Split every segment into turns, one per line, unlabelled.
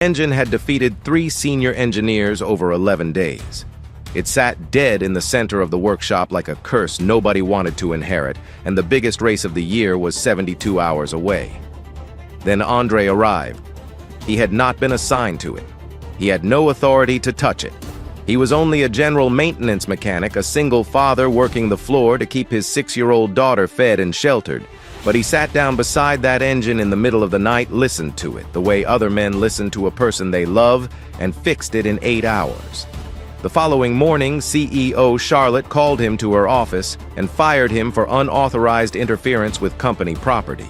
The engine had defeated 3 senior engineers over 11 days. It sat dead in the center of the workshop like a curse nobody wanted to inherit, and the biggest race of the year was 72 hours away. Then Andre arrived. He had not been assigned to it. He had no authority to touch it. He was only a general maintenance mechanic, a single father working the floor to keep his 6-year-old daughter fed and sheltered. But he sat down beside that engine in the middle of the night, listened to it, the way other men listen to a person they love, and fixed it in 8 hours. The following morning, CEO Charlotte called him to her office and fired him for unauthorized interference with company property.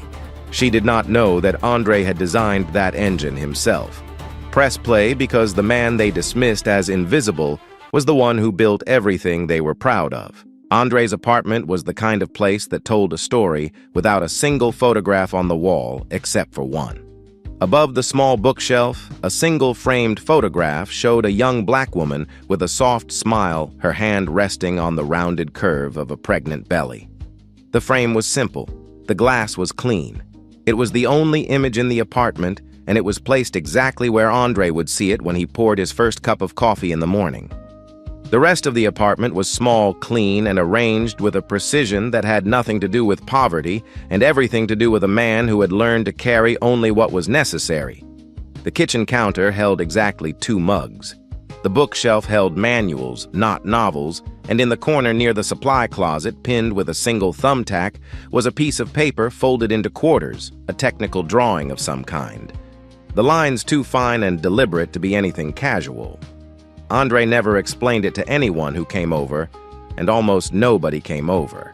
She did not know that Andre had designed that engine himself. Press play because the man they dismissed as invisible was the one who built everything they were proud of. Andre's apartment was the kind of place that told a story without a single photograph on the wall except for one. Above the small bookshelf, a single framed photograph showed a young black woman with a soft smile, her hand resting on the rounded curve of a pregnant belly. The frame was simple. The glass was clean. It was the only image in the apartment, and it was placed exactly where Andre would see it when he poured his first cup of coffee in the morning. The rest of the apartment was small, clean, and arranged with a precision that had nothing to do with poverty and everything to do with a man who had learned to carry only what was necessary. The kitchen counter held exactly 2 mugs. The bookshelf held manuals, not novels, and in the corner near the supply closet, pinned with a single thumbtack, was a piece of paper folded into quarters, a technical drawing of some kind. The lines too fine and deliberate to be anything casual. Andre never explained it to anyone who came over, and almost nobody came over.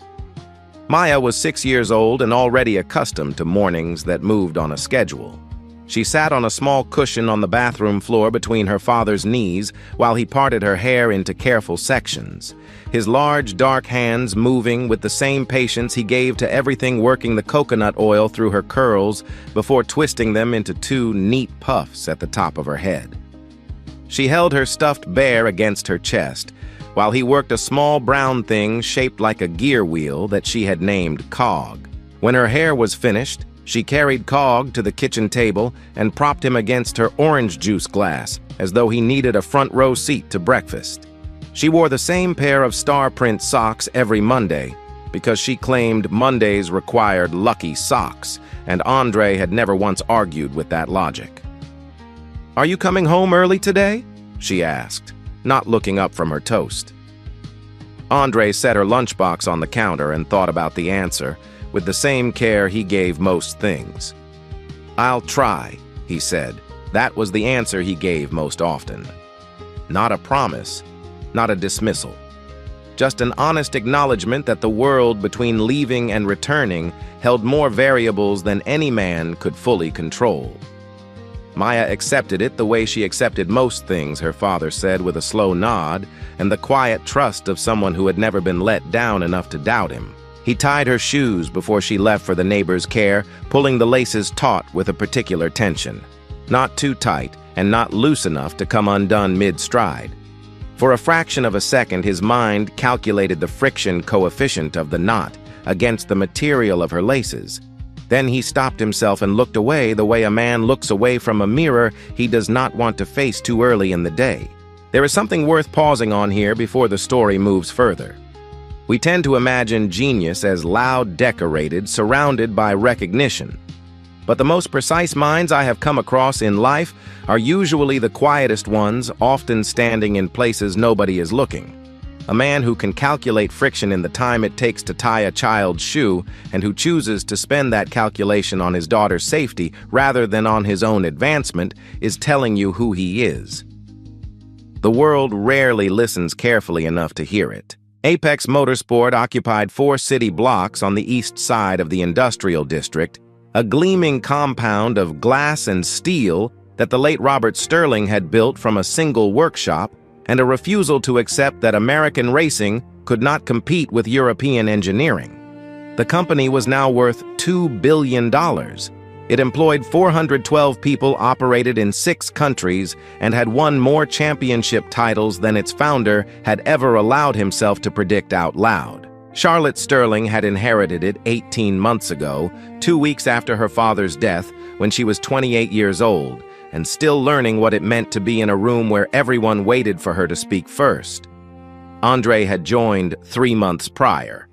Maya was 6 years old and already accustomed to mornings that moved on a schedule. She sat on a small cushion on the bathroom floor between her father's knees while he parted her hair into careful sections, his large, dark hands moving with the same patience he gave to everything, working the coconut oil through her curls before twisting them into 2 neat puffs at the top of her head. She held her stuffed bear against her chest, while he worked a small brown thing shaped like a gear wheel that she had named Cog. When her hair was finished, she carried Cog to the kitchen table and propped him against her orange juice glass, as though he needed a front row seat to breakfast. She wore the same pair of star print socks every Monday, because she claimed Mondays required lucky socks, and Andre had never once argued with that logic. "Are you coming home early today?" she asked, not looking up from her toast. Andre set her lunchbox on the counter and thought about the answer, with the same care he gave most things. "I'll try," he said. That was the answer he gave most often. Not a promise, not a dismissal. Just an honest acknowledgement that the world between leaving and returning held more variables than any man could fully control. Maya accepted it the way she accepted most things, her father said with a slow nod, and the quiet trust of someone who had never been let down enough to doubt him. He tied her shoes before she left for the neighbor's care, pulling the laces taut with a particular tension. Not too tight, and not loose enough to come undone mid-stride. For a fraction of a second, his mind calculated the friction coefficient of the knot against the material of her laces. Then he stopped himself and looked away the way a man looks away from a mirror he does not want to face too early in the day. There is something worth pausing on here before the story moves further. We tend to imagine genius as loud, decorated, surrounded by recognition. But the most precise minds I have come across in life are usually the quietest ones, often standing in places nobody is looking. A man who can calculate friction in the time it takes to tie a child's shoe and who chooses to spend that calculation on his daughter's safety rather than on his own advancement is telling you who he is. The world rarely listens carefully enough to hear it. Apex Motorsport occupied 4 city blocks on the east side of the industrial district, a gleaming compound of glass and steel that the late Robert Sterling had built from a single workshop, and a refusal to accept that American racing could not compete with European engineering. The company was now worth $2 billion. It employed 412 people, operated in 6 countries, and had won more championship titles than its founder had ever allowed himself to predict out loud. Charlotte Sterling had inherited it 18 months ago, 2 weeks after her father's death, when she was 28 years old, and still learning what it meant to be in a room where everyone waited for her to speak first. Andre had joined 3 months prior.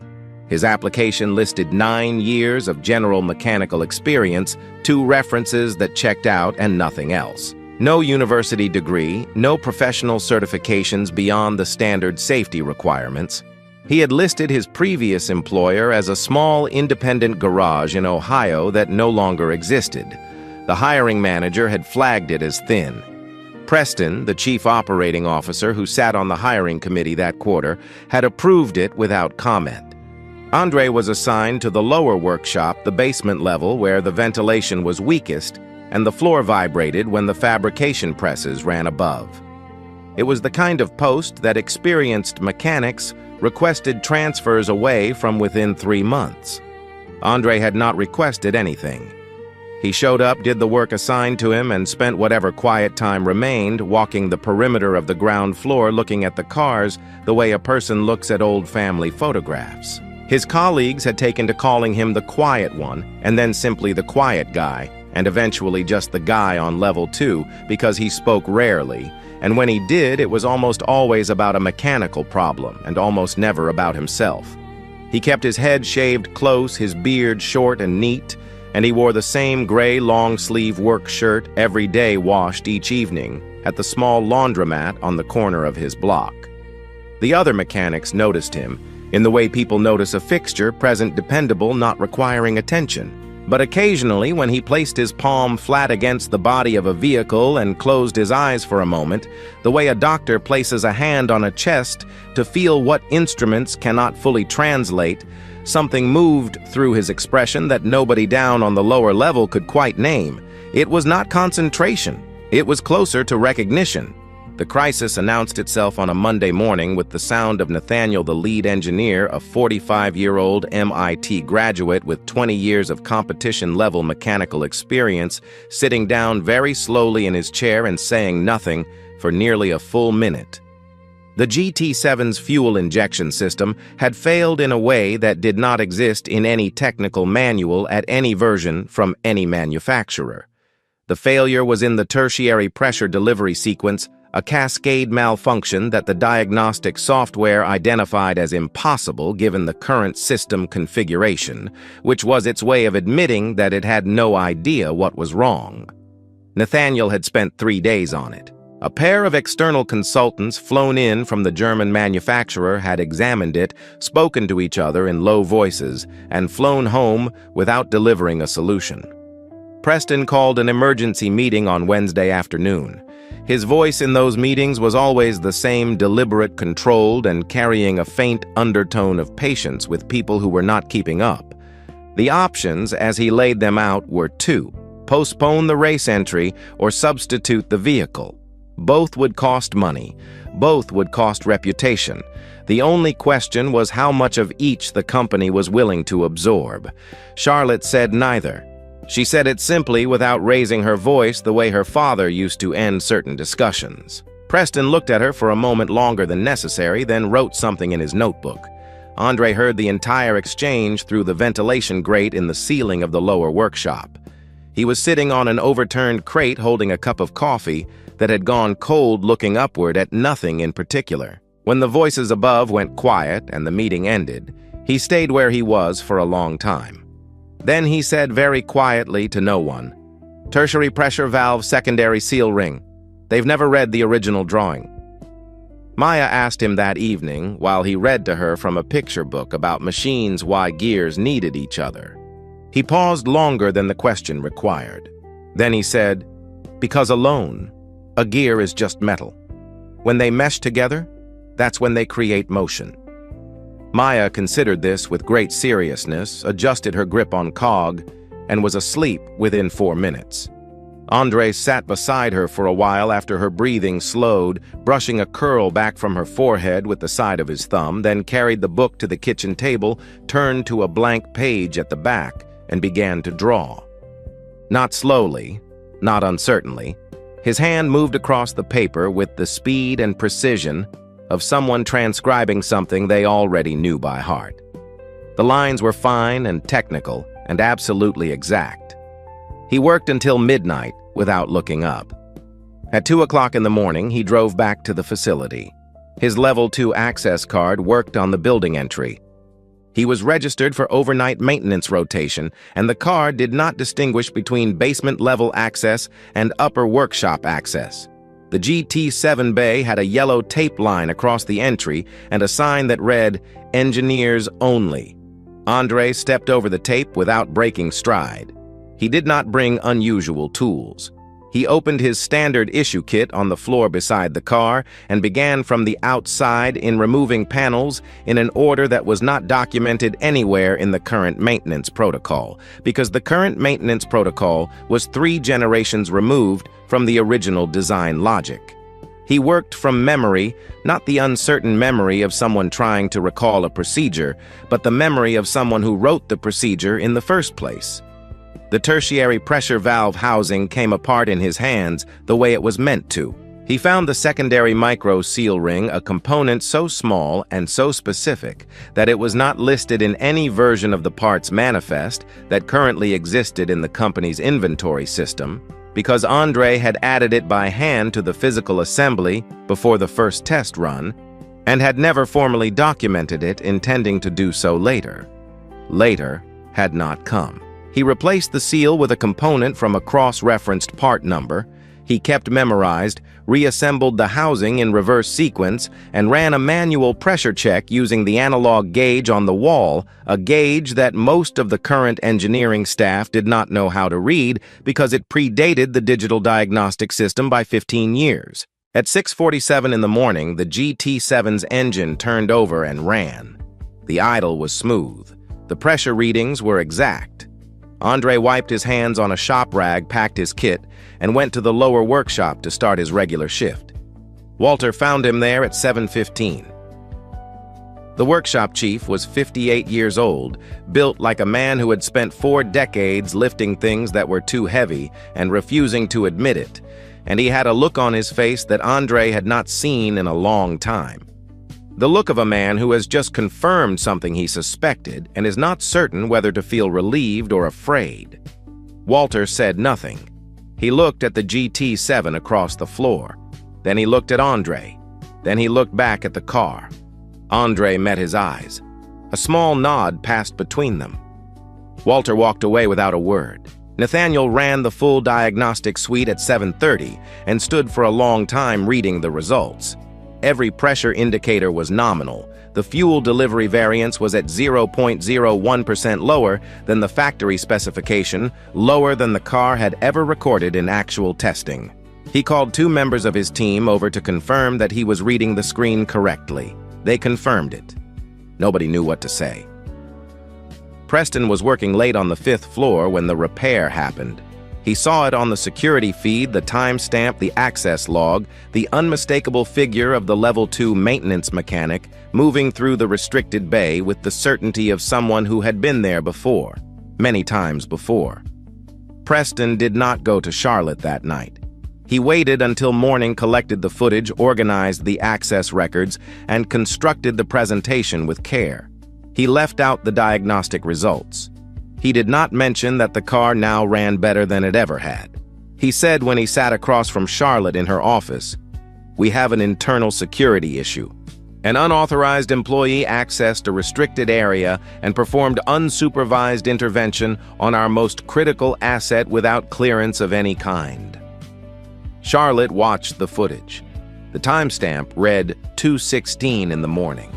His application listed 9 years of general mechanical experience, 2 references that checked out, and nothing else. No university degree, no professional certifications beyond the standard safety requirements. He had listed his previous employer as a small independent garage in Ohio that no longer existed. The hiring manager had flagged it as thin. Preston, the chief operating officer who sat on the hiring committee that quarter, had approved it without comment. Andre was assigned to the lower workshop, the basement level, where the ventilation was weakest and the floor vibrated when the fabrication presses ran above. It was the kind of post that experienced mechanics requested transfers away from within 3 months. Andre had not requested anything. He showed up, did the work assigned to him, and spent whatever quiet time remained walking the perimeter of the ground floor looking at the cars the way a person looks at old family photographs. His colleagues had taken to calling him the quiet one, and then simply the quiet guy, and eventually just the guy on level 2 because he spoke rarely, and when he did, it was almost always about a mechanical problem and almost never about himself. He kept his head shaved close, his beard short and neat, and he wore the same gray long-sleeve work shirt every day, washed each evening at the small laundromat on the corner of his block. The other mechanics noticed him in the way people notice a fixture, present, dependable, not requiring attention. But occasionally, when he placed his palm flat against the body of a vehicle and closed his eyes for a moment, the way a doctor places a hand on a chest to feel what instruments cannot fully translate, something moved through his expression that nobody down on the lower level could quite name. It was not concentration. It was closer to recognition. The crisis announced itself on a Monday morning with the sound of Nathaniel, the lead engineer, a 45-year-old MIT graduate with 20 years of competition-level mechanical experience, sitting down very slowly in his chair and saying nothing for nearly a full minute. The GT7's fuel injection system had failed in a way that did not exist in any technical manual at any version from any manufacturer. The failure was in the tertiary pressure delivery sequence, a cascade malfunction that the diagnostic software identified as impossible given the current system configuration, which was its way of admitting that it had no idea what was wrong. Nathaniel had spent 3 days on it. A pair of external consultants flown in from the German manufacturer had examined it, spoken to each other in low voices, and flown home without delivering a solution. Preston called an emergency meeting on Wednesday afternoon. His voice in those meetings was always the same, deliberate, controlled, and carrying a faint undertone of patience with people who were not keeping up. The options, as he laid them out, were 2: postpone the race entry or substitute the vehicle. Both would cost money. Both would cost reputation. The only question was how much of each the company was willing to absorb. Charlotte said neither. She said it simply without raising her voice the way her father used to end certain discussions. Preston looked at her for a moment longer than necessary, then wrote something in his notebook. Andre heard the entire exchange through the ventilation grate in the ceiling of the lower workshop. He was sitting on an overturned crate holding a cup of coffee that had gone cold, looking upward at nothing in particular. When the voices above went quiet and the meeting ended, he stayed where he was for a long time. Then he said very quietly to no one, "Tertiary pressure valve, secondary seal ring. They've never read the original drawing." Maya asked him that evening while he read to her from a picture book about machines why gears needed each other. He paused longer than the question required. Then he said, "Because alone, a gear is just metal. When they mesh together, that's when they create motion." Maya considered this with great seriousness, adjusted her grip on cog, and was asleep within 4 minutes. Andre sat beside her for a while after her breathing slowed, brushing a curl back from her forehead with the side of his thumb, then carried the book to the kitchen table, turned to a blank page at the back, and began to draw. Not slowly, not uncertainly. His hand moved across the paper with the speed and precision of someone transcribing something they already knew by heart. The lines were fine and technical and absolutely exact. He worked until midnight, without looking up. At 2 o'clock in the morning, he drove back to the facility. His Level 2 access card worked on the building entry. He was registered for overnight maintenance rotation, and the card did not distinguish between basement-level access and upper workshop access. The GT7 bay had a yellow tape line across the entry and a sign that read, "Engineers Only." Andre stepped over the tape without breaking stride. He did not bring unusual tools. He opened his standard issue kit on the floor beside the car and began from the outside in removing panels in an order that was not documented anywhere in the current maintenance protocol, because the current maintenance protocol was 3 generations removed from the original design logic. He worked from memory, not the uncertain memory of someone trying to recall a procedure, but the memory of someone who wrote the procedure in the first place. The tertiary pressure valve housing came apart in his hands the way it was meant to. He found the secondary micro seal ring a component so small and so specific that it was not listed in any version of the parts manifest that currently existed in the company's inventory system, because Andre had added it by hand to the physical assembly before the first test run, and had never formally documented it, intending to do so later. Later had not come. He replaced the seal with a component from a cross-referenced part number. He kept memorized, reassembled the housing in reverse sequence, and ran a manual pressure check using the analog gauge on the wall, a gauge that most of the current engineering staff did not know how to read because it predated the digital diagnostic system by 15 years. At 6:47 in the morning, the GT7's engine turned over and ran. The idle was smooth. The pressure readings were exact. Andre wiped his hands on a shop rag, packed his kit, and went to the lower workshop to start his regular shift. Walter found him there at 7:15. The workshop chief was 58 years old, built like a man who had spent 4 decades lifting things that were too heavy and refusing to admit it, and he had a look on his face that Andre had not seen in a long time. The look of a man who has just confirmed something he suspected and is not certain whether to feel relieved or afraid. Walter said nothing. He looked at the GT7 across the floor. Then he looked at Andre. Then he looked back at the car. Andre met his eyes. A small nod passed between them. Walter walked away without a word. Nathaniel ran the full diagnostic suite at 7:30 and stood for a long time reading the results. Every pressure indicator was nominal. The fuel delivery variance was at 0.01% lower than the factory specification, lower than the car had ever recorded in actual testing. He called 2 members of his team over to confirm that he was reading the screen correctly. They confirmed it. Nobody knew what to say. Preston was working late on the 5th floor when the repair happened. He saw it on the security feed, the timestamp, the access log, the unmistakable figure of the Level 2 maintenance mechanic moving through the restricted bay with the certainty of someone who had been there before, many times before. Preston did not go to Charlotte that night. He waited until morning, collected the footage, organized the access records, and constructed the presentation with care. He left out the diagnostic results. He did not mention that the car now ran better than it ever had. He said when he sat across from Charlotte in her office, "We have an internal security issue. An unauthorized employee accessed a restricted area and performed unsupervised intervention on our most critical asset without clearance of any kind." Charlotte watched the footage. The timestamp read 2:16 in the morning.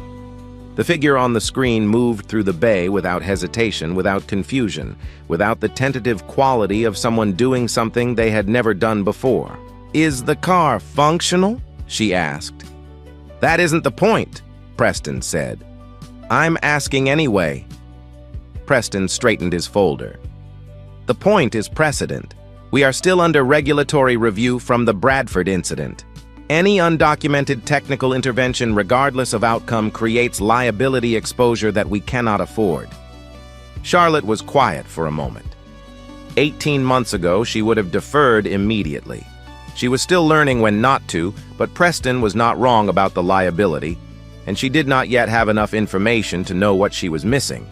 The figure on the screen moved through the bay without hesitation, without confusion, without the tentative quality of someone doing something they had never done before. "Is the car functional?" she asked. "That isn't the point," Preston said. "I'm asking anyway." Preston straightened his folder. "The point is precedent. We are still under regulatory review from the Bradford incident. Any undocumented technical intervention, regardless of outcome, creates liability exposure that we cannot afford." Charlotte was quiet for a moment. 18 months ago, she would have deferred immediately. She was still learning when not to, but Preston was not wrong about the liability, and she did not yet have enough information to know what she was missing.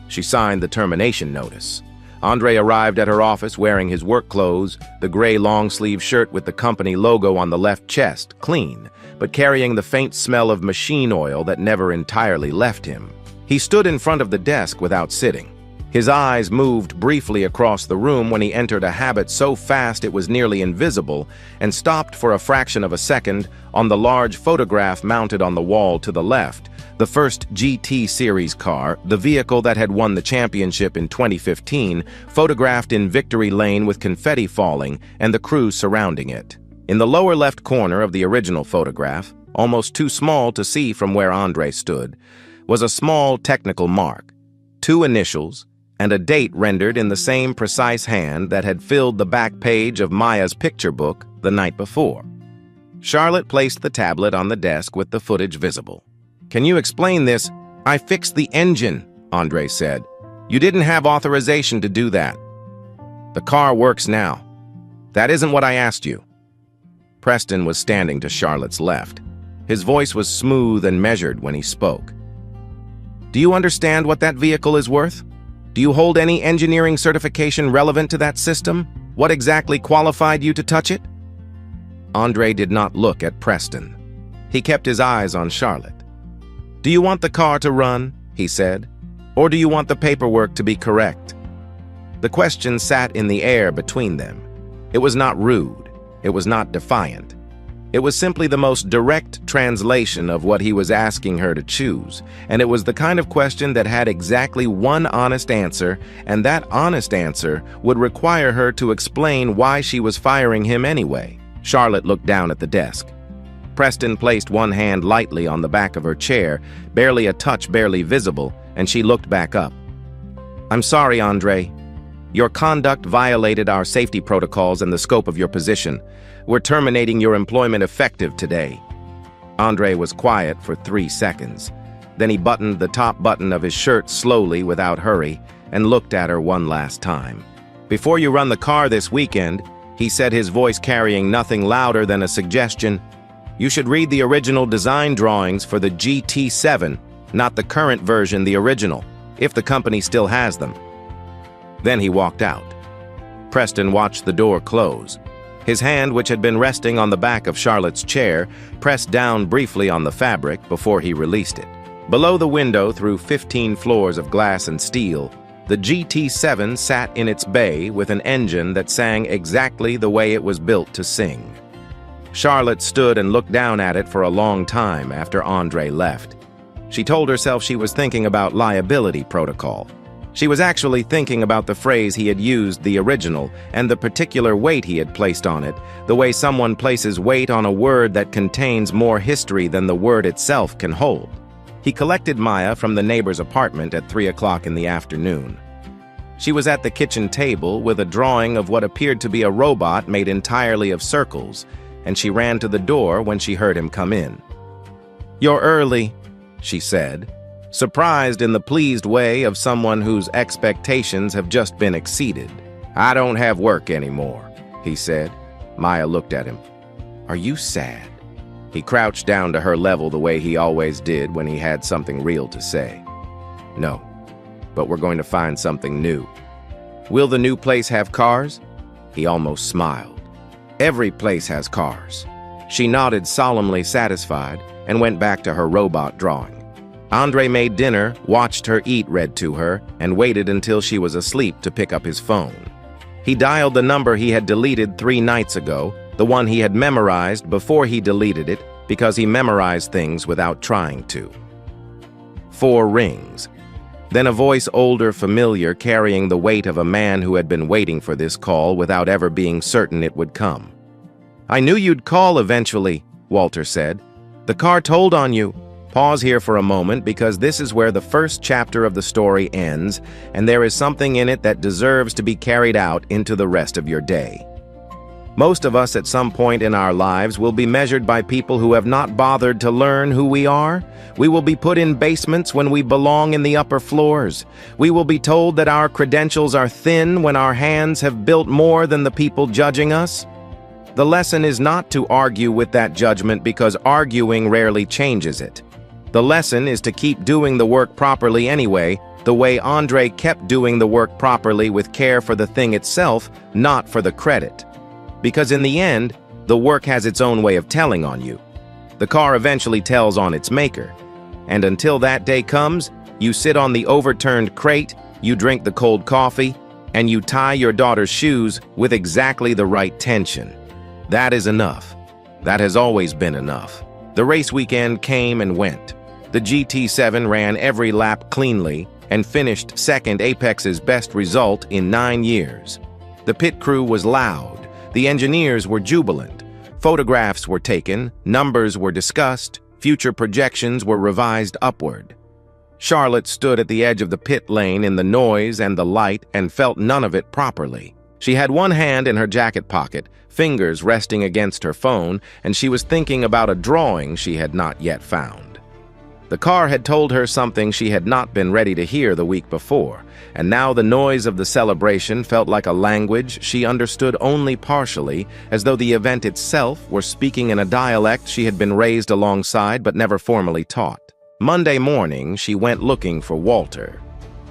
She signed the termination notice. Andre arrived at her office wearing his work clothes, the gray long-sleeve shirt with the company logo on the left chest, clean, but carrying the faint smell of machine oil that never entirely left him. He stood in front of the desk without sitting. His eyes moved briefly across the room when he entered a habit so fast it was nearly invisible, and stopped for a fraction of a second on the large photograph mounted on the wall to the left, the first GT Series car, the vehicle that had won the championship in 2015, photographed in victory lane with confetti falling and the crew surrounding it. In the lower left corner of the original photograph, almost too small to see from where Andre stood, was a small technical mark, 2 initials, and a date rendered in the same precise hand that had filled the back page of Maya's picture book the night before. Charlotte placed the tablet on the desk with the footage visible. "Can you explain this?" "I fixed the engine," Andre said. "You didn't have authorization to do that. The car works now." "That isn't what I asked you." Preston was standing to Charlotte's left. His voice was smooth and measured when he spoke. "Do you understand what that vehicle is worth? Do you hold any engineering certification relevant to that system? What exactly qualified you to touch it?" Andre did not look at Preston. He kept his eyes on Charlotte. "Do you want the car to run?" he said. "Or do you want the paperwork to be correct?" The question sat in the air between them. It was not rude. It was not defiant. It was simply the most direct translation of what he was asking her to choose, and it was the kind of question that had exactly one honest answer, and that honest answer would require her to explain why she was firing him anyway. Charlotte looked down at the desk. Preston placed one hand lightly on the back of her chair, barely a touch barely visible, and she looked back up. "I'm sorry, Andre. Your conduct violated our safety protocols and the scope of your position. We're terminating your employment effective today." Andre was quiet for 3 seconds. Then he buttoned the top button of his shirt slowly without hurry and looked at her one last time. "Before you run the car this weekend," he said, his voice carrying nothing louder than a suggestion, "you should read the original design drawings for the GT7, not the current version, the original, if the company still has them." Then he walked out. Preston watched the door close. His hand, which had been resting on the back of Charlotte's chair, pressed down briefly on the fabric before he released it. Below the window, through 15 floors of glass and steel, the GT7 sat in its bay with an engine that sang exactly the way it was built to sing. Charlotte stood and looked down at it for a long time after Andre left. She told herself she was thinking about liability protocol. She was actually thinking about the phrase he had used, the original, and the particular weight he had placed on it, the way someone places weight on a word that contains more history than the word itself can hold. He collected Maya from the neighbor's apartment at 3 o'clock in the afternoon. She was at the kitchen table with a drawing of what appeared to be a robot made entirely of circles, and she ran to the door when she heard him come in. "You're early," she said, surprised in the pleased way of someone whose expectations have just been exceeded. "I don't have work anymore," he said. Maya looked at him. "Are you sad?" He crouched down to her level the way he always did when he had something real to say. "No, but we're going to find something new." "Will the new place have cars?" He almost smiled. "Every place has cars." She nodded, solemnly satisfied, and went back to her robot drawing. Andre made dinner, watched her eat read to her, and waited until she was asleep to pick up his phone. He dialed the number he had deleted 3 nights ago, the one he had memorized before he deleted it, because he memorized things without trying to. 4 rings. Then a voice older, familiar, carrying the weight of a man who had been waiting for this call without ever being certain it would come. "I knew you'd call eventually," Walter said. "The car told on you." Pause here for a moment, because this is where the first chapter of the story ends, and there is something in it that deserves to be carried out into the rest of your day. Most of us at some point in our lives will be measured by people who have not bothered to learn who we are. We will be put in basements when we belong in the upper floors. We will be told that our credentials are thin when our hands have built more than the people judging us. The lesson is not to argue with that judgment, because arguing rarely changes it. The lesson is to keep doing the work properly anyway, the way Andre kept doing the work properly with care for the thing itself, not for the credit. Because in the end, the work has its own way of telling on you. The car eventually tells on its maker. And until that day comes, you sit on the overturned crate, you drink the cold coffee, and you tie your daughter's shoes with exactly the right tension. That is enough. That has always been enough. The race weekend came and went. The GT7 ran every lap cleanly and finished second, Apex's best result in 9 years. The pit crew was loud. The engineers were jubilant. Photographs were taken, numbers were discussed, future projections were revised upward. Charlotte stood at the edge of the pit lane in the noise and the light and felt none of it properly. She had one hand in her jacket pocket, fingers resting against her phone, and she was thinking about a drawing she had not yet found. The car had told her something she had not been ready to hear the week before, and now the noise of the celebration felt like a language she understood only partially, as though the event itself were speaking in a dialect she had been raised alongside but never formally taught. Monday morning, she went looking for Walter.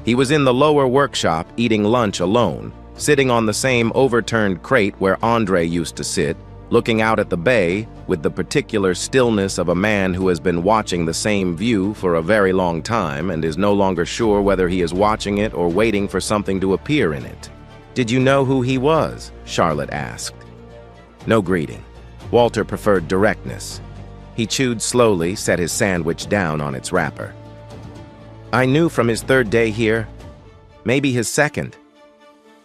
He was in the lower workshop eating lunch alone, sitting on the same overturned crate where Andre used to sit, looking out at the bay with the particular stillness of a man who has been watching the same view for a very long time and is no longer sure whether he is watching it or waiting for something to appear in it. "Did you know who he was?" Charlotte asked. No greeting. Walter preferred directness. He chewed slowly, set his sandwich down on its wrapper. "I knew from his third day here, maybe his second.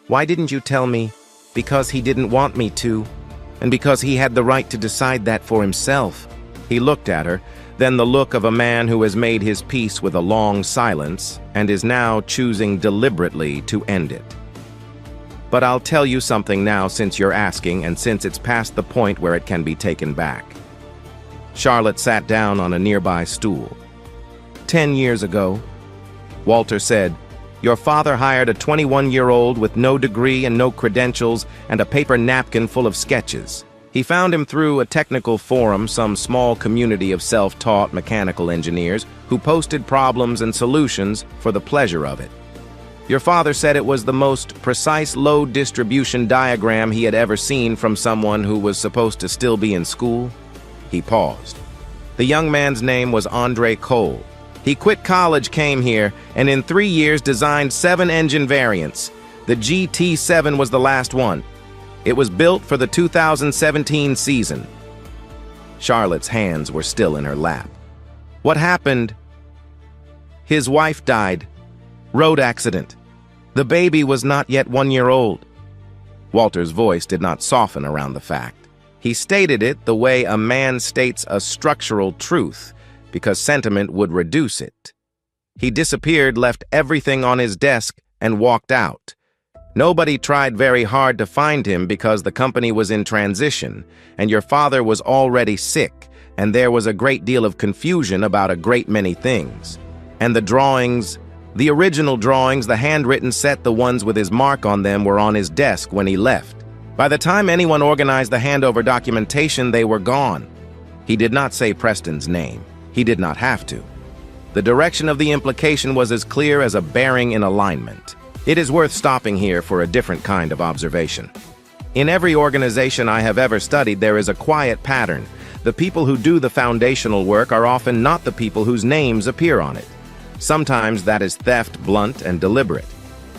Why didn't you tell me? Because he didn't want me to, and because he had the right to decide that for himself." He looked at her, then the look of a man who has made his peace with a long silence and is now choosing deliberately to end it. "But I'll tell you something now since you're asking and since it's past the point where it can be taken back." Charlotte sat down on a nearby stool. 10 years ago, Walter said, "Your father hired a 21-year-old with no degree and no credentials and a paper napkin full of sketches. He found him through a technical forum, some small community of self-taught mechanical engineers who posted problems and solutions for the pleasure of it. Your father said it was the most precise load distribution diagram he had ever seen from someone who was supposed to still be in school." He paused. The young man's name was Andre Cole. He quit college, came here, and in 3 years designed 7 engine variants. The GT7 was the last one. It was built for the 2017 season. Charlotte's hands were still in her lap. "What happened?" "His wife died. Road accident. The baby was not yet 1 year old." Walter's voice did not soften around the fact. He stated it the way a man states a structural truth, because sentiment would reduce it. He disappeared, left everything on his desk, and walked out. Nobody tried very hard to find him because the company was in transition, and your father was already sick, and there was a great deal of confusion about a great many things. And the drawings, the original drawings, the handwritten set, the ones with his mark on them, were on his desk when he left. By the time anyone organized the handover documentation, they were gone. He did not say Preston's name. He did not have to. The direction of the implication was as clear as a bearing in alignment. It is worth stopping here for a different kind of observation. In every organization I have ever studied, there is a quiet pattern. The people who do the foundational work are often not the people whose names appear on it. Sometimes that is theft, blunt and deliberate.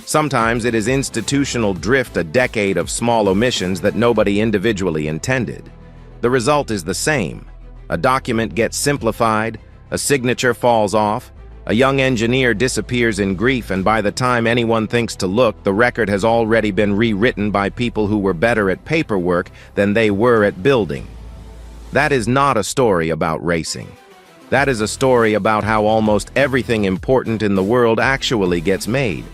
Sometimes it is institutional drift, a decade of small omissions that nobody individually intended. The result is the same. A document gets simplified, a signature falls off, a young engineer disappears in grief, and by the time anyone thinks to look, the record has already been rewritten by people who were better at paperwork than they were at building. That is not a story about racing. That is a story about how almost everything important in the world actually gets made,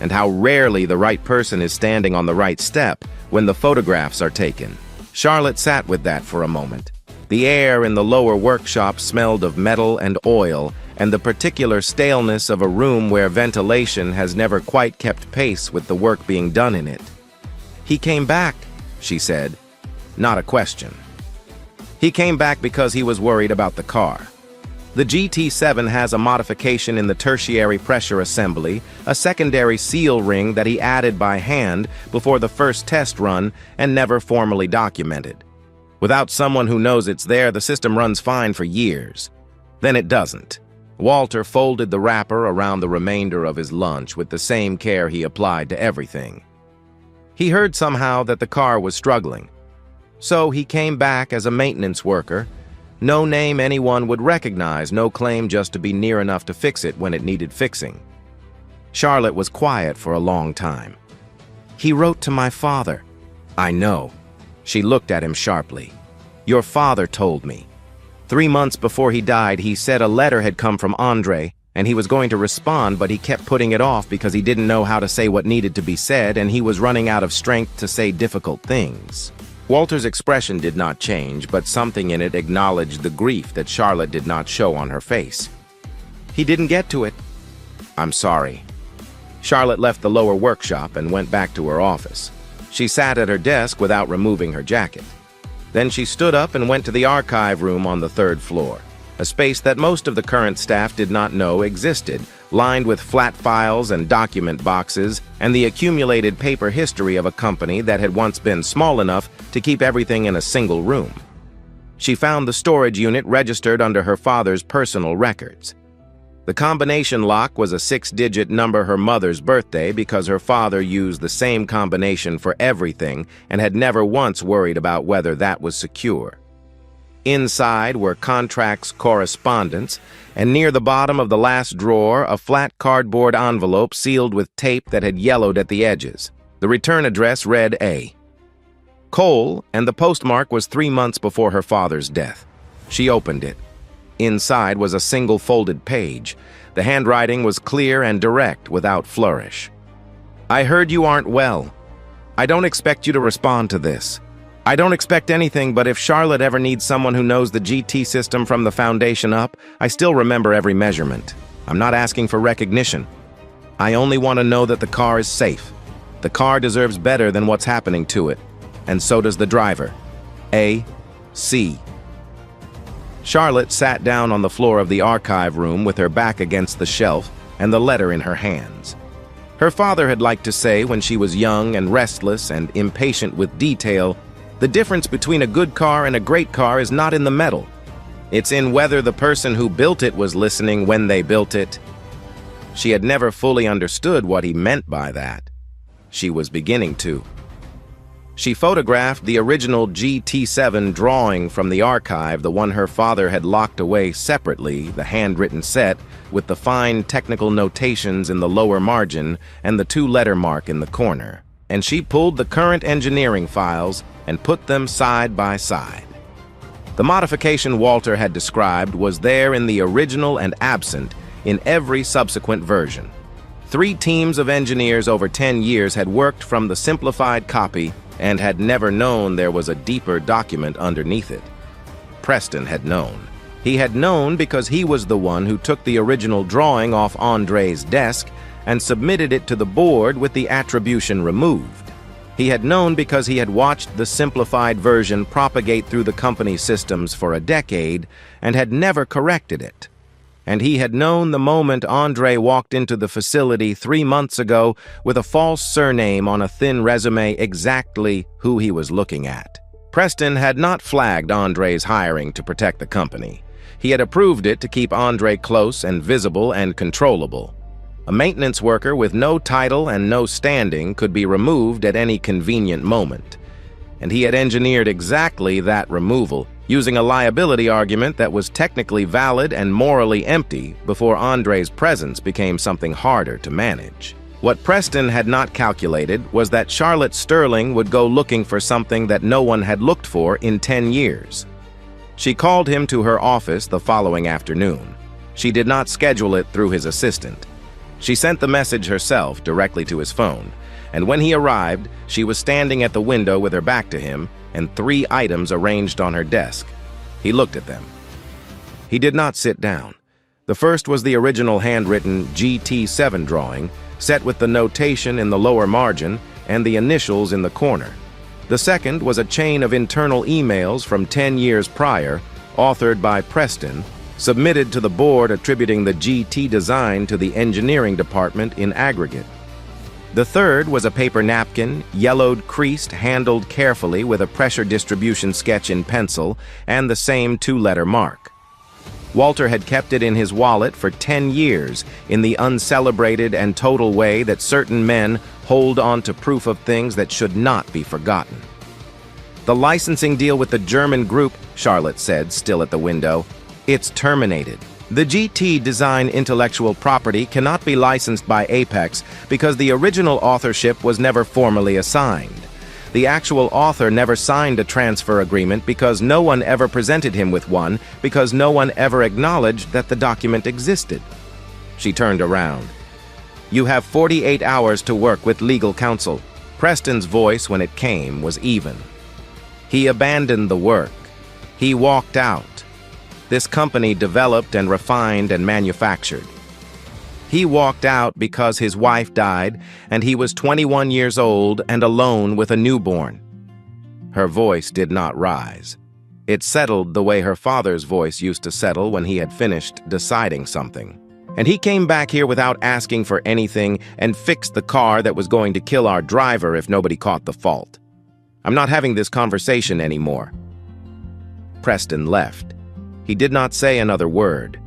and how rarely the right person is standing on the right step when the photographs are taken. Charlotte sat with that for a moment. The air in the lower workshop smelled of metal and oil, and the particular staleness of a room where ventilation has never quite kept pace with the work being done in it. "He came back," she said, not a question. "He came back because he was worried about the car." The GT7 has a modification in the tertiary pressure assembly, a secondary seal ring that he added by hand before the first test run and never formally documented. Without someone who knows it's there, the system runs fine for years. Then it doesn't. Walter folded the wrapper around the remainder of his lunch with the same care he applied to everything. He heard somehow that the car was struggling. So he came back as a maintenance worker. No name anyone would recognize, no claim, just to be near enough to fix it when it needed fixing. Charlotte was quiet for a long time. "He wrote to my father." "I know." She looked at him sharply. "Your father told me. 3 months before he died, he said a letter had come from Andre, and he was going to respond, but he kept putting it off because he didn't know how to say what needed to be said, and he was running out of strength to say difficult things." Walter's expression did not change, but something in it acknowledged the grief that Charlotte did not show on her face. "He didn't get to it." "I'm sorry." Charlotte left the lower workshop and went back to her office. She sat at her desk without removing her jacket. Then she stood up and went to the archive room on the 3rd floor, a space that most of the current staff did not know existed, lined with flat files and document boxes and the accumulated paper history of a company that had once been small enough to keep everything in a single room. She found the storage unit registered under her father's personal records. The combination lock was a 6-digit number, her mother's birthday, because her father used the same combination for everything and had never once worried about whether that was secure. Inside were contracts, correspondence, and near the bottom of the last drawer, a flat cardboard envelope sealed with tape that had yellowed at the edges. The return address read A. Cole, and the postmark was 3 months before her father's death. She opened it. Inside was a single folded page. The handwriting was clear and direct, without flourish. "I heard you aren't well. I don't expect you to respond to this. I don't expect anything, but if Charlotte ever needs someone who knows the GT system from the foundation up, I still remember every measurement. I'm not asking for recognition. I only want to know that the car is safe. The car deserves better than what's happening to it. And so does the driver. A. C." Charlotte sat down on the floor of the archive room with her back against the shelf and the letter in her hands. Her father had liked to say when she was young and restless and impatient with detail, "The difference between a good car and a great car is not in the metal. It's in whether the person who built it was listening when they built it." She had never fully understood what he meant by that. She was beginning to. She photographed the original GT7 drawing from the archive, the one her father had locked away separately, the handwritten set, with the fine technical notations in the lower margin and the 2-letter mark in the corner. And she pulled the current engineering files and put them side by side. The modification Walter had described was there in the original and absent in every subsequent version. 3 teams of engineers over 10 years had worked from the simplified copy and had never known there was a deeper document underneath it. Preston had known. He had known because he was the one who took the original drawing off Andre's desk and submitted it to the board with the attribution removed. He had known because he had watched the simplified version propagate through the company systems for a decade and had never corrected it. And he had known the moment Andre walked into the facility 3 months ago with a false surname on a thin resume exactly who he was looking at. Preston had not flagged Andre's hiring to protect the company. He had approved it to keep Andre close and visible and controllable. A maintenance worker with no title and no standing could be removed at any convenient moment. And he had engineered exactly that removal, using a liability argument that was technically valid and morally empty before Andre's presence became something harder to manage. What Preston had not calculated was that Charlotte Sterling would go looking for something that no one had looked for in 10 years. She called him to her office the following afternoon. She did not schedule it through his assistant. She sent the message herself directly to his phone, and when he arrived, she was standing at the window with her back to him and 3 items arranged on her desk. He looked at them. He did not sit down. The first was the original handwritten GT7 drawing, set with the notation in the lower margin and the initials in the corner. The second was a chain of internal emails from 10 years prior, authored by Preston, submitted to the board attributing the GT design to the engineering department in aggregate. The third was a paper napkin, yellowed, creased, handled carefully with a pressure distribution sketch in pencil and the same two-letter mark. Walter had kept it in his wallet for 10 years in the uncelebrated and total way that certain men hold on to proof of things that should not be forgotten. The licensing deal with the German group, Charlotte said, still at the window, it's terminated. The GT design intellectual property cannot be licensed by Apex because the original authorship was never formally assigned. The actual author never signed a transfer agreement because no one ever presented him with one, because no one ever acknowledged that the document existed. She turned around. You have 48 hours to work with legal counsel. Preston's voice, when it came, was even. He abandoned the work. He walked out. This company developed and refined and manufactured. He walked out because his wife died and he was 21 years old and alone with a newborn. Her voice did not rise. It settled the way her father's voice used to settle when he had finished deciding something. And he came back here without asking for anything and fixed the car that was going to kill our driver if nobody caught the fault. I'm not having this conversation anymore. Preston left. He did not say another word.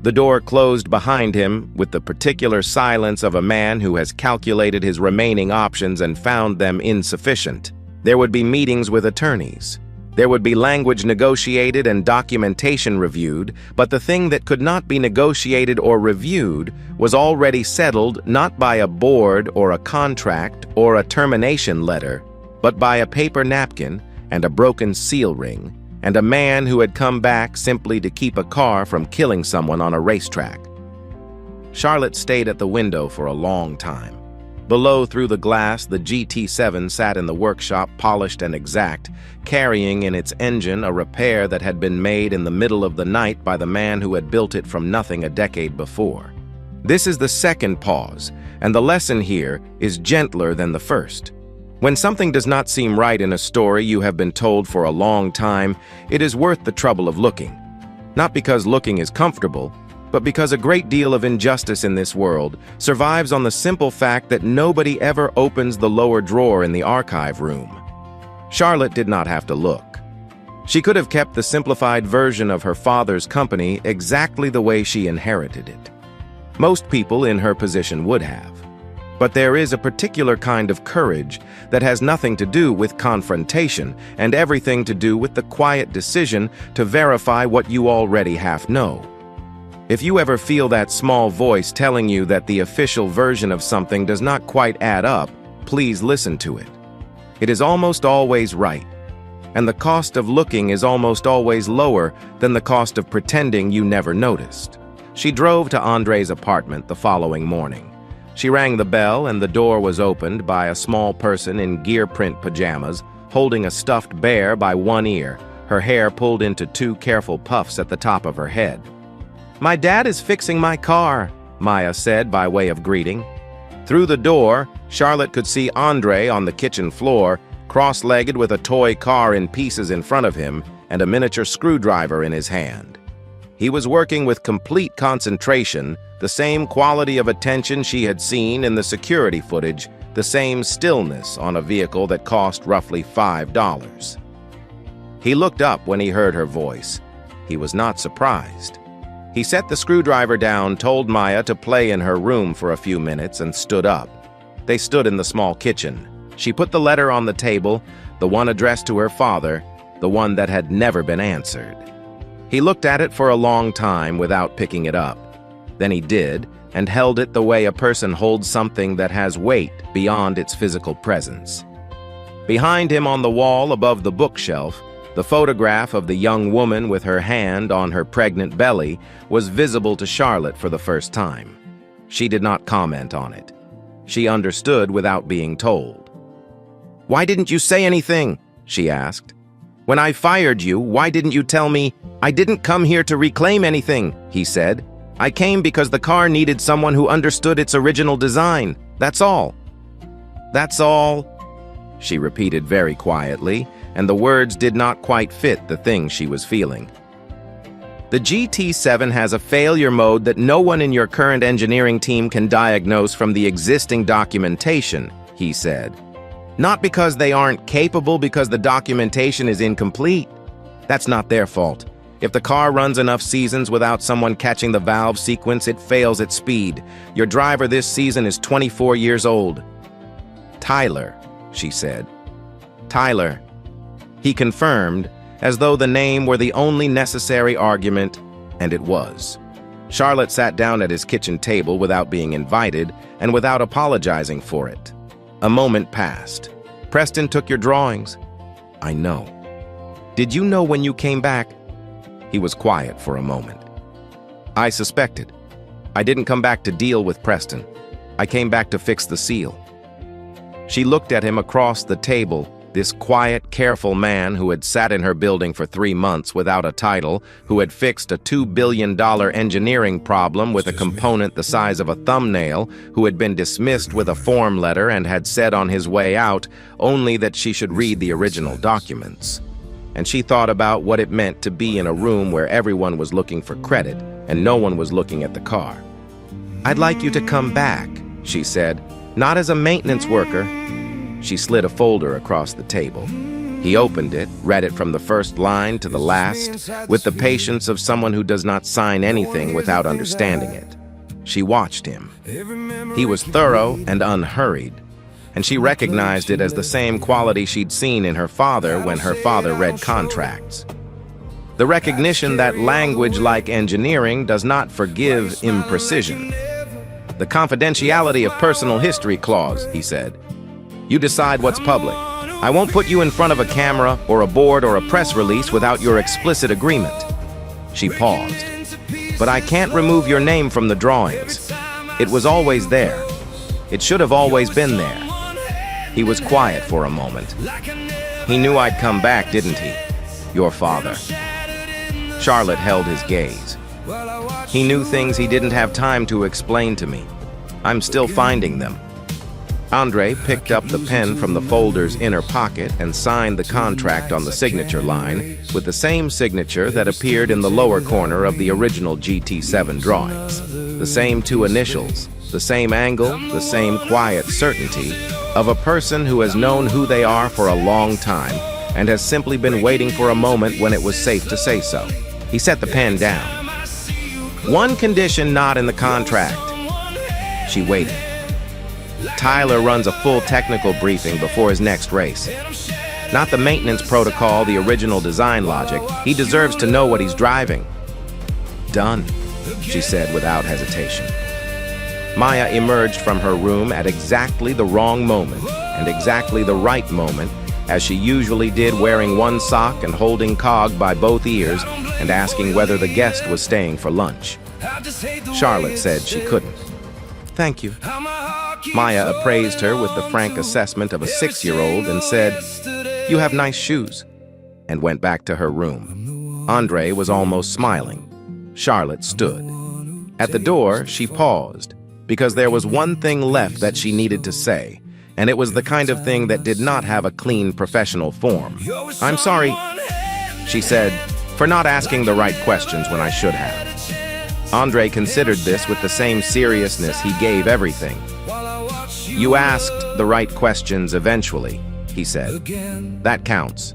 The door closed behind him with the particular silence of a man who has calculated his remaining options and found them insufficient. There would be meetings with attorneys. There would be language negotiated and documentation reviewed, but the thing that could not be negotiated or reviewed was already settled not by a board or a contract or a termination letter, but by a paper napkin and a broken seal ring, and a man who had come back simply to keep a car from killing someone on a racetrack. Charlotte stayed at the window for a long time. Below, through the glass, the GT7 sat in the workshop, polished and exact, carrying in its engine a repair that had been made in the middle of the night by the man who had built it from nothing a decade before. This is the second pause, and the lesson here is gentler than the first. When something does not seem right in a story you have been told for a long time, it is worth the trouble of looking. Not because looking is comfortable, but because a great deal of injustice in this world survives on the simple fact that nobody ever opens the lower drawer in the archive room. Charlotte did not have to look. She could have kept the simplified version of her father's company exactly the way she inherited it. Most people in her position would have. But there is a particular kind of courage that has nothing to do with confrontation and everything to do with the quiet decision to verify what you already half know. If you ever feel that small voice telling you that the official version of something does not quite add up, please listen to it. It is almost always right, and the cost of looking is almost always lower than the cost of pretending you never noticed. She drove to Andre's apartment the following morning. She rang the bell and the door was opened by a small person in gear print pajamas, holding a stuffed bear by one ear, her hair pulled into two careful puffs at the top of her head. "My dad is fixing my car," Maya said by way of greeting. Through the door, Charlotte could see Andre on the kitchen floor, cross-legged with a toy car in pieces in front of him and a miniature screwdriver in his hand. He was working with complete concentration, the same quality of attention she had seen in the security footage, the same stillness on a vehicle that cost roughly $5. He looked up when he heard her voice. He was not surprised. He set the screwdriver down, told Maya to play in her room for a few minutes, and stood up. They stood in the small kitchen. She put the letter on the table, the one addressed to her father, the one that had never been answered. He looked at it for a long time without picking it up. Then he did, and held it the way a person holds something that has weight beyond its physical presence. Behind him on the wall above the bookshelf, the photograph of the young woman with her hand on her pregnant belly was visible to Charlotte for the first time. She did not comment on it. She understood without being told. "Why didn't you say anything?" she asked. "When I fired you, why didn't you tell me?" "I didn't come here to reclaim anything," he said. "I came because the car needed someone who understood its original design. That's all." "That's all," she repeated very quietly, and the words did not quite fit the thing she was feeling. The GT7 has a failure mode that no one in your current engineering team can diagnose from the existing documentation, he said. Not because they aren't capable, because the documentation is incomplete. That's not their fault. If the car runs enough seasons without someone catching the valve sequence, it fails at speed. Your driver this season is 24 years old. Tyler, she said. Tyler. He confirmed, as though the name were the only necessary argument, and it was. Charlotte sat down at his kitchen table without being invited and without apologizing for it. A moment passed. Preston took your drawings. I know. Did you know when you came back? He was quiet for a moment. I suspected. I didn't come back to deal with Preston. I came back to fix the seal. She looked at him across the table, this quiet, careful man who had sat in her building for 3 months without a title, who had fixed a $2 billion engineering problem with a component the size of a thumbnail, who had been dismissed with a form letter and had said on his way out only that she should read the original documents. And she thought about what it meant to be in a room where everyone was looking for credit and no one was looking at the car. I'd like you to come back, she said, not as a maintenance worker. She slid a folder across the table. He opened it, read it from the first line to the last, with the patience of someone who does not sign anything without understanding it. She watched him. He was thorough and unhurried, and she recognized it as the same quality she'd seen in her father when her father read contracts. The recognition that language like engineering does not forgive imprecision. The confidentiality of personal history clause, he said. You decide what's public. I won't put you in front of a camera or a board or a press release without your explicit agreement. She paused. But I can't remove your name from the drawings. It was always there. It should have always been there. He was quiet for a moment. He knew I'd come back, didn't he? Your father. Charlotte held his gaze. He knew things he didn't have time to explain to me. I'm still finding them. Andre picked up the pen from the folder's inner pocket and signed the contract on the signature line with the same signature that appeared in the lower corner of the original GT7 drawings. The same 2 initials, the same angle, the same quiet certainty of a person who has known who they are for a long time and has simply been waiting for a moment when it was safe to say so. He set the pen down. One condition not in the contract. She waited. Tyler runs a full technical briefing before his next race. Not the maintenance protocol, the original design logic. He deserves to know what he's driving. Done, she said without hesitation. Maya emerged from her room at exactly the wrong moment and exactly the right moment, as she usually did, wearing one sock and holding Cog by both ears and asking whether the guest was staying for lunch. Charlotte said she couldn't. Thank you. Maya appraised her with the frank assessment of a 6-year-old and said, You have nice shoes, and went back to her room. Andre was almost smiling. Charlotte stood. At the door, she paused, because there was one thing left that she needed to say, and it was the kind of thing that did not have a clean professional form. I'm sorry, she said, for not asking the right questions when I should have. Andre considered this with the same seriousness he gave everything. You asked the right questions eventually, he said. That counts.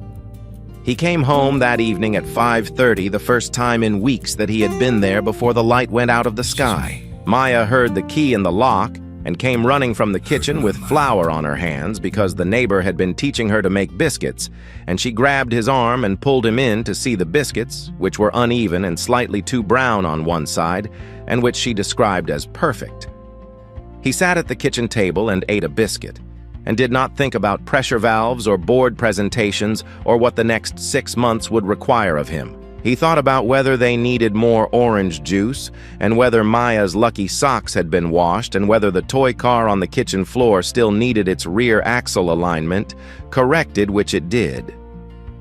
He came home that evening at 5:30, the first time in weeks that he had been there before the light went out of the sky. Maya heard the key in the lock and came running from the kitchen with flour on her hands because the neighbor had been teaching her to make biscuits, and she grabbed his arm and pulled him in to see the biscuits, which were uneven and slightly too brown on one side, and which she described as perfect. He sat at the kitchen table and ate a biscuit, and did not think about pressure valves or board presentations or what the next 6 months would require of him. He thought about whether they needed more orange juice, and whether Maya's lucky socks had been washed, and whether the toy car on the kitchen floor still needed its rear axle alignment corrected, which it did.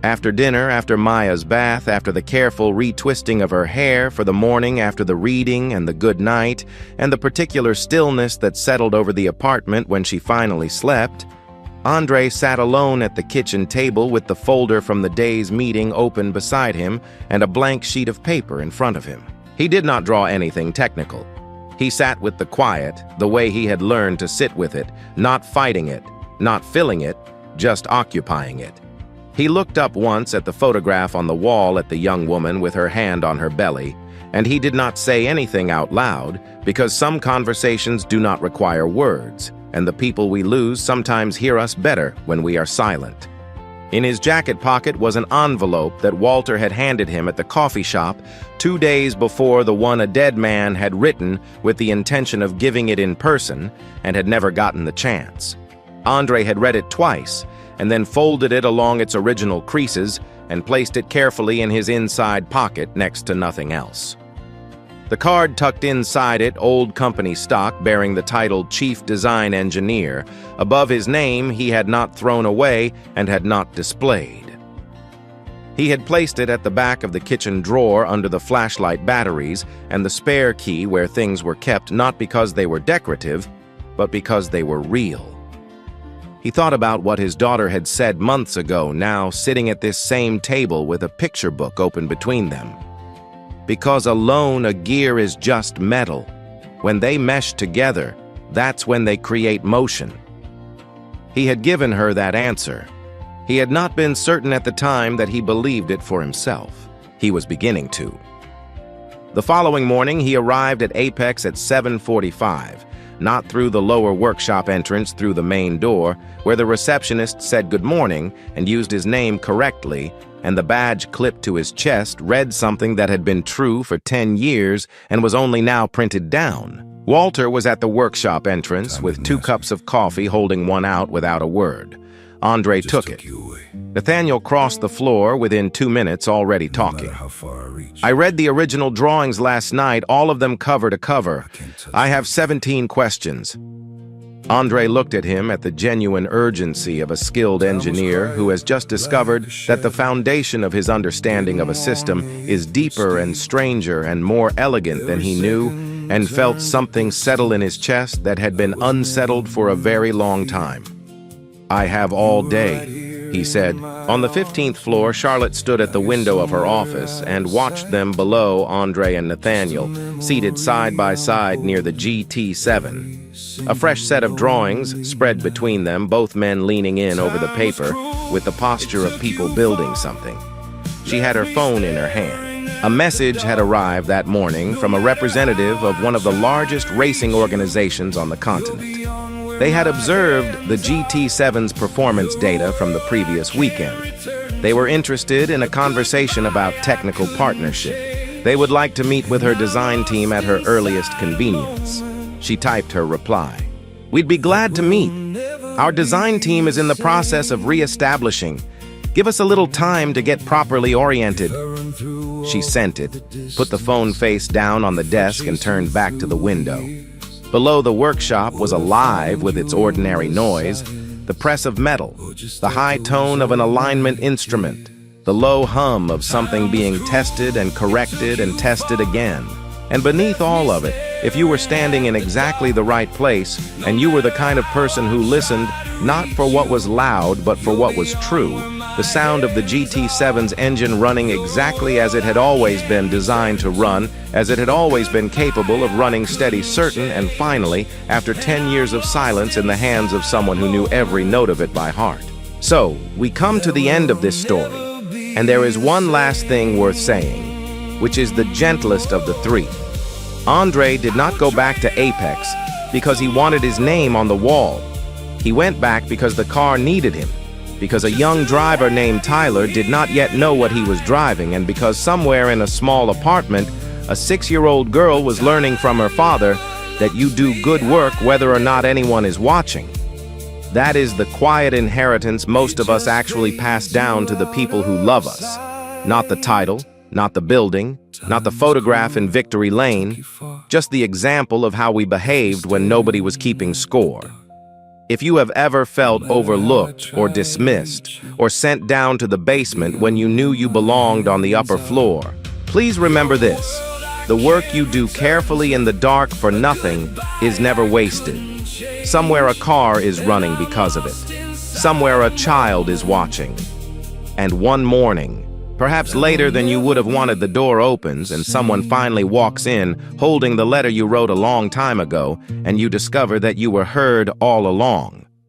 After dinner, after Maya's bath, after the careful retwisting of her hair for the morning, after the reading and the good night, and the particular stillness that settled over the apartment when she finally slept, Andre sat alone at the kitchen table with the folder from the day's meeting open beside him and a blank sheet of paper in front of him. He did not draw anything technical. He sat with the quiet, the way he had learned to sit with it, not fighting it, not filling it, just occupying it. He looked up once at the photograph on the wall at the young woman with her hand on her belly, and he did not say anything out loud because some conversations do not require words, and the people we lose sometimes hear us better when we are silent. In his jacket pocket was an envelope that Walter had handed him at the coffee shop 2 days before the one a dead man had written with the intention of giving it in person and had never gotten the chance. Andre had read it twice and then folded it along its original creases and placed it carefully in his inside pocket next to nothing else. The card tucked inside it old company stock bearing the title Chief Design Engineer. Above his name he had not thrown away and had not displayed. He had placed it at the back of the kitchen drawer under the flashlight batteries and the spare key where things were kept not because they were decorative, but because they were real. He thought about what his daughter had said months ago, now sitting at this same table with a picture book open between them. Because alone a gear is just metal. When they mesh together, that's when they create motion. He had given her that answer. He had not been certain at the time that he believed it for himself. He was beginning to. The following morning he arrived at Apex at 7:45, not through the lower workshop entrance, through the main door, where the receptionist said good morning and used his name correctly, and the badge clipped to his chest read something that had been true for 10 years and was only now printed down. Walter was at the workshop entrance with 2 cups of coffee, holding one out without a word. Andre took it. Nathaniel crossed the floor within 2 minutes, already talking. I read the original drawings last night, all of them cover to cover. I have 17 questions. Andre looked at him at the genuine urgency of a skilled engineer who has just discovered that the foundation of his understanding of a system is deeper and stranger and more elegant than he knew, and felt something settle in his chest that had been unsettled for a very long time. I have all day, he said. On the 15th floor, Charlotte stood at the window of her office and watched them below, Andre and Nathaniel, seated side by side near the GT7. A fresh set of drawings spread between them, both men leaning in over the paper with the posture of people building something. She had her phone in her hand. A message had arrived that morning from a representative of one of the largest racing organizations on the continent. They had observed the GT7's performance data from the previous weekend. They were interested in a conversation about technical partnership. They would like to meet with her design team at her earliest convenience. She typed her reply. We'd be glad to meet. Our design team is in the process of re-establishing. Give us a little time to get properly oriented. She sent it, put the phone face down on the desk and turned back to the window. Below the workshop was alive with its ordinary noise, the press of metal, the high tone of an alignment instrument, the low hum of something being tested and corrected and tested again. And beneath all of it, if you were standing in exactly the right place and you were the kind of person who listened not for what was loud but for what was true, the sound of the GT7's engine running exactly as it had always been designed to run, as it had always been capable of running steady, certain, and finally, after 10 years of silence in the hands of someone who knew every note of it by heart. So, we come to the end of this story, and there is one last thing worth saying, which is the gentlest of the three. Andre did not go back to Apex because he wanted his name on the wall. He went back because the car needed him, because a young driver named Tyler did not yet know what he was driving, and because somewhere in a small apartment, a 6-year-old girl was learning from her father that you do good work whether or not anyone is watching. That is the quiet inheritance most of us actually pass down to the people who love us. Not the title, not the building, not the photograph in Victory Lane, just the example of how we behaved when nobody was keeping score. If you have ever felt overlooked or dismissed or sent down to the basement when you knew you belonged on the upper floor, please remember this: the work you do carefully in the dark for nothing is never wasted. Somewhere a car is running because of it. Somewhere a child is watching. And one morning, perhaps later than you would have wanted, the door opens and someone finally walks in holding the letter you wrote a long time ago, and you discover that you were heard all along.